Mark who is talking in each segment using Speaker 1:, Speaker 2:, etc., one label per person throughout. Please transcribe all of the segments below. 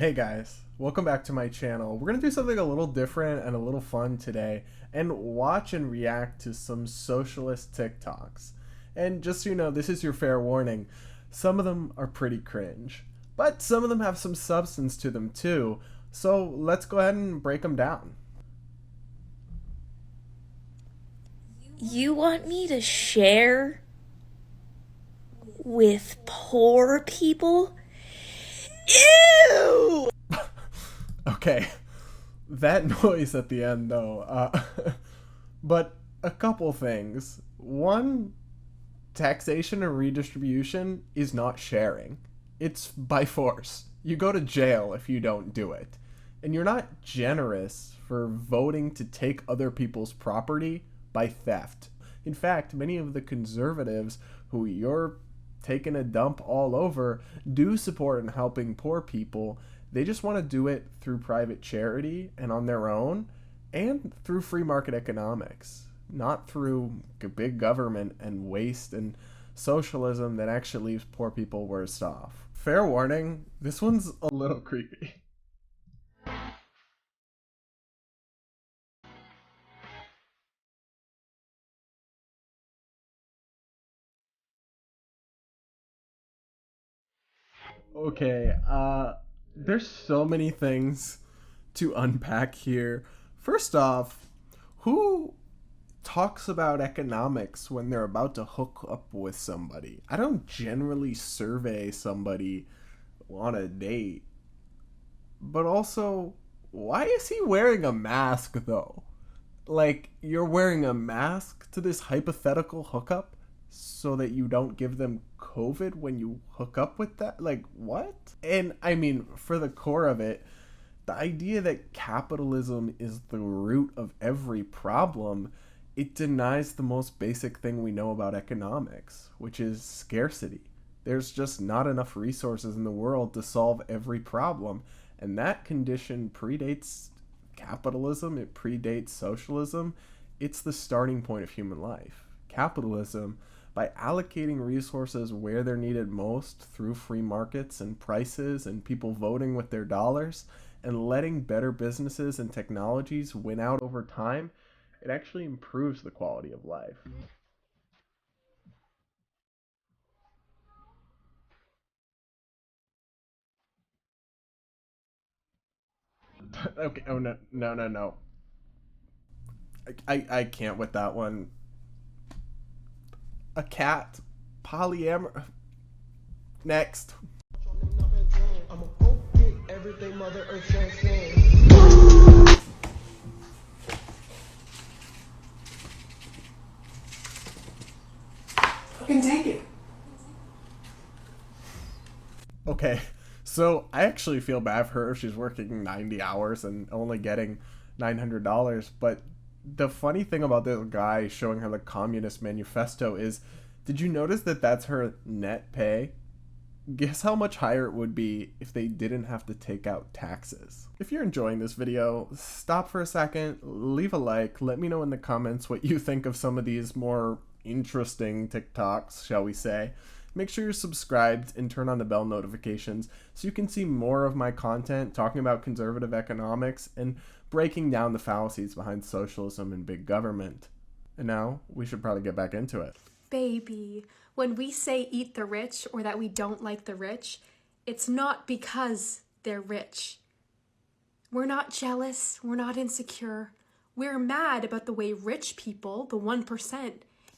Speaker 1: Hey guys, welcome back to my channel. We're gonna do something a little different and a little fun today and watch and react to some socialist TikToks. And just so you know, this is your fair warning. Some of them are pretty cringe, but some of them have some substance to them too. So let's go ahead and break them down.
Speaker 2: You want me to share with poor people? Ew!
Speaker 1: Okay, that noise at the end though. But a couple things. One, taxation and redistribution is not sharing. It's by force. You go to jail if you don't do it. And you're not generous for voting to take other people's property by theft. In fact, many of the conservatives who you're taking a dump all over do support and helping poor people. They just want to do it through private charity and on their own and through free market economics, not through big government and waste and socialism that actually leaves poor people worse off. Fair warning, this one's a little creepy. Okay, there's so many things to unpack here. First off, who talks about economics when they're about to hook up with somebody? I don't generally survey somebody on a date. But also, why is he wearing a mask though? Like, you're wearing a mask to this hypothetical hookup so that you don't give them COVID when you hook up with that? Like, what? And I mean, for the core of it, the idea that capitalism is the root of every problem, it denies the most basic thing we know about economics, which is scarcity. There's just not enough resources in the world to solve every problem, and that condition predates capitalism, it predates socialism. It's the starting point of human life. Capitalism, by allocating resources where they're needed most through free markets and prices and people voting with their dollars and letting better businesses and technologies win out over time, it actually improves the quality of life. Okay, oh no, no, no, no. I can't with that one. A cat. Polyamory. Next. Everything Mother Earth fucking take it. Okay, so I actually feel bad for her if she's working 90 hours and only getting $900. But the funny thing about this guy showing her the Communist Manifesto is, did you notice that that's her net pay? Guess how much higher it would be if they didn't have to take out taxes. If you're enjoying this video, stop for a second, leave a like, let me know in the comments what you think of some of these more interesting TikToks, shall we say. Make sure you're subscribed and turn on the bell notifications so you can see more of my content talking about conservative economics and breaking down the fallacies behind socialism and big government. And now, we should probably get back into it.
Speaker 3: Baby, when we say eat the rich or that we don't like the rich, it's not because they're rich. We're not jealous, we're not insecure. We're mad about the way rich people, the 1%,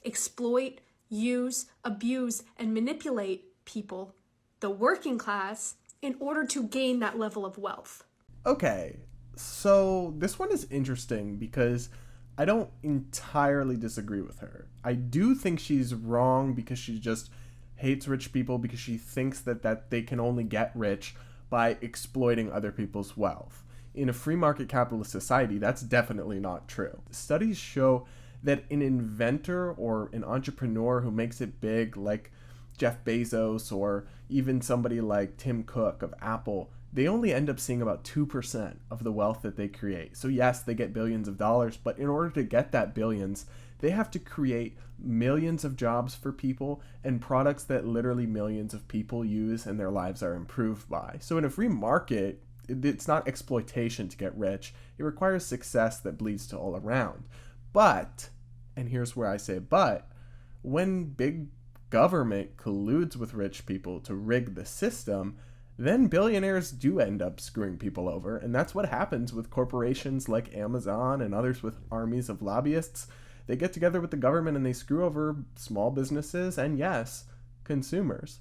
Speaker 3: exploit, use, abuse, and manipulate people, the working class, in order to gain that level of wealth.
Speaker 1: Okay, so this one is interesting because I don't entirely disagree with her. I do think she's wrong because she just hates rich people because she thinks that they can only get rich by exploiting other people's wealth. In a free market capitalist society, that's definitely not true. Studies show that an inventor or an entrepreneur who makes it big, like Jeff Bezos or even somebody like Tim Cook of Apple, they only end up seeing about 2% of the wealth that they create. So yes, they get billions of dollars, but in order to get that billions, they have to create millions of jobs for people and products that literally millions of people use and their lives are improved by. So in a free market, it's not exploitation to get rich. It requires success that bleeds to all around. But, and here's where I say but, when big government colludes with rich people to rig the system, then billionaires do end up screwing people over. And that's what happens with corporations like Amazon and others with armies of lobbyists. They get together with the government and they screw over small businesses and, yes, consumers.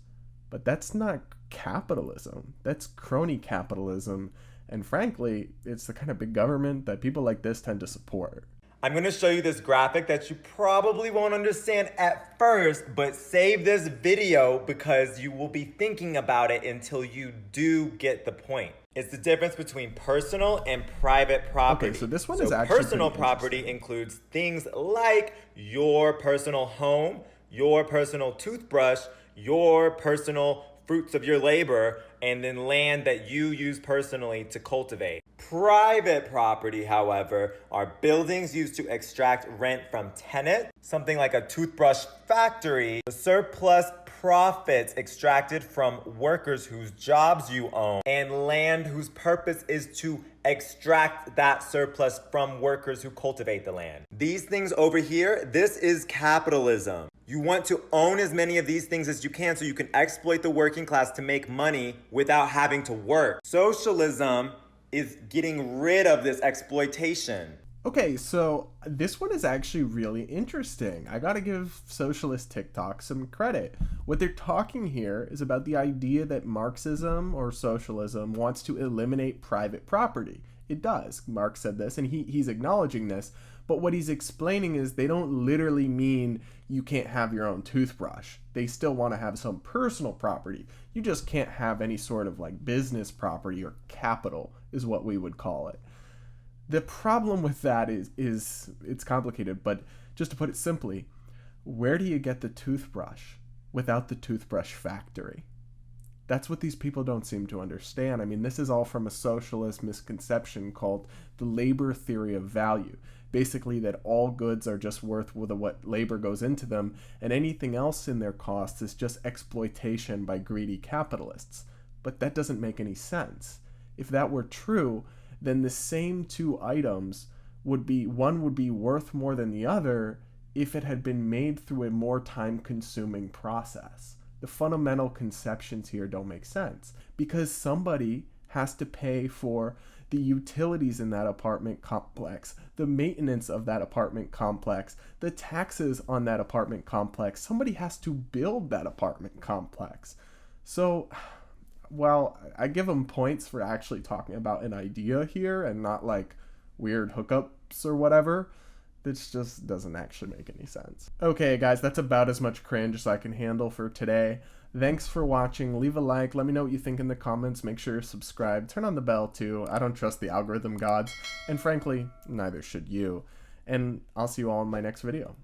Speaker 1: But that's not capitalism. That's crony capitalism. And frankly, it's the kind of big government that people like this tend to support.
Speaker 4: I'm going to show you this graphic that you probably won't understand at first, but save this video because you will be thinking about it until you do get the point. It's the difference between personal and private property.
Speaker 1: Okay, so this one is actually
Speaker 4: personal property includes things like your personal home, your personal toothbrush, your personal fruits of your labor, and then land that you use personally to cultivate. Private property, however, are buildings used to extract rent from tenants, something like a toothbrush factory, the surplus profits extracted from workers whose jobs you own, and land whose purpose is to extract that surplus from workers who cultivate the land. These things over here, this is capitalism. You want to own as many of these things as you can so you can exploit the working class to make money without having to work. Socialism is getting rid of this exploitation.
Speaker 1: Okay, so this one is actually really interesting. I gotta give Socialist Tik some credit. What they're talking here is about the idea that Marxism or socialism wants to eliminate private property. It does. Marx said this, and he's acknowledging this. But what he's explaining is they don't literally mean you can't have your own toothbrush. They still want to have some personal property. You just can't have any sort of like business property or capital is what we would call it. The problem with that is it's complicated, but just to put it simply, where do you get the toothbrush without the toothbrush factory? That's what these people don't seem to understand. I mean, this is all from a socialist misconception called the labor theory of value. Basically that all goods are just worth what labor goes into them, and anything else in their costs is just exploitation by greedy capitalists. But that doesn't make any sense. If that were true, then the same two items would be worth more than the other if it had been made through a more time-consuming process. The fundamental conceptions here don't make sense because somebody has to pay for the utilities in that apartment complex, the maintenance of that apartment complex, the taxes on that apartment complex. Somebody has to build that apartment complex. So, well, I give them points for actually talking about an idea here and not like weird hookups or whatever. This just doesn't actually make any sense. Okay, guys, that's about as much cringe as I can handle for today. Thanks for watching. Leave a like. Let me know what you think in the comments. Make sure you're subscribed. Turn on the bell, too. I don't trust the algorithm gods. And frankly, neither should you. And I'll see you all in my next video.